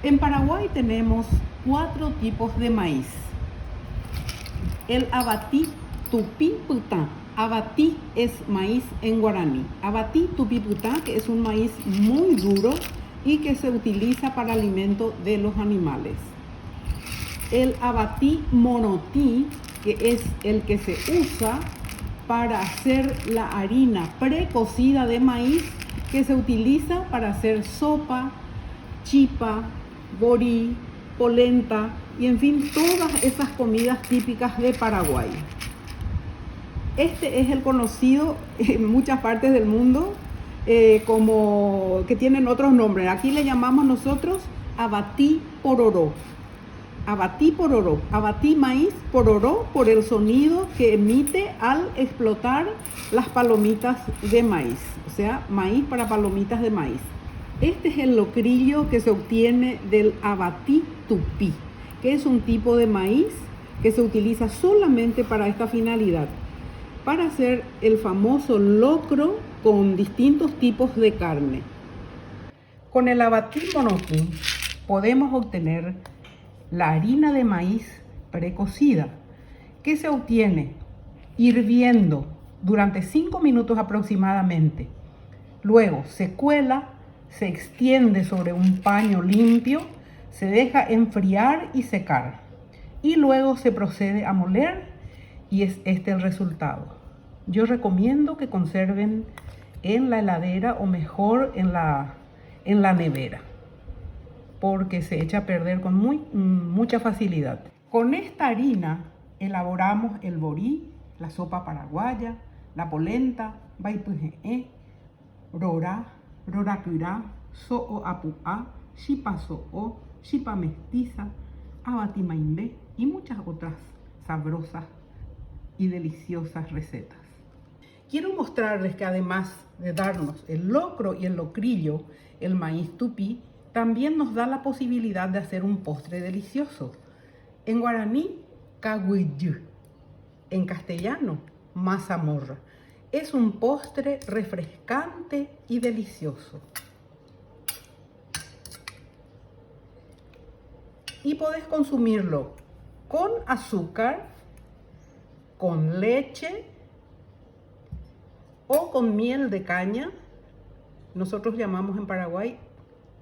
En Paraguay tenemos 4 tipos de maíz. El abatí tupí putá. Abatí es maíz en guaraní. Abatí tupí putá, que es un maíz muy duro y que se utiliza para alimento de los animales. El abatí monotí, que es el que se usa para hacer la harina precocida de maíz, que se utiliza para hacer sopa, chipa, borí, polenta y en fin, todas esas comidas típicas de Paraguay. Este es el conocido en muchas partes del mundo como que tienen otros nombres. Aquí le llamamos nosotros abatí pororó. Abatí pororó. Abatí maíz pororó por el sonido que emite al explotar las palomitas de maíz. O sea, maíz para palomitas de maíz. Este es el locrillo que se obtiene del abatí tupí, que es un tipo de maíz que se utiliza solamente para esta finalidad, para hacer el famoso locro con distintos tipos de carne. Con el abatí monotí podemos obtener la harina de maíz precocida, que se obtiene hirviendo durante 5 minutos aproximadamente. Luego se cuela, se extiende sobre un paño limpio, se deja enfriar y secar. Y luego se procede a moler y es este el resultado. Yo recomiendo que conserven en la heladera o mejor en la nevera, porque se echa a perder con mucha facilidad. Con esta harina elaboramos el borí, la sopa paraguaya, la polenta, baipuje, rorá, roracurá, so'o apuá, chipa so'o, chipa mestiza, abatí maimbé y muchas otras sabrosas y deliciosas recetas. Quiero mostrarles que además de darnos el locro y el locrillo, el maíz tupí también nos da la posibilidad de hacer un postre delicioso. En guaraní, caguiyú. En castellano, mazamorra. Es un postre refrescante y delicioso. Y podés consumirlo con azúcar, con leche o con miel de caña. Nosotros llamamos en Paraguay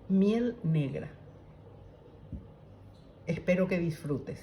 miel negra. Espero que disfrutes.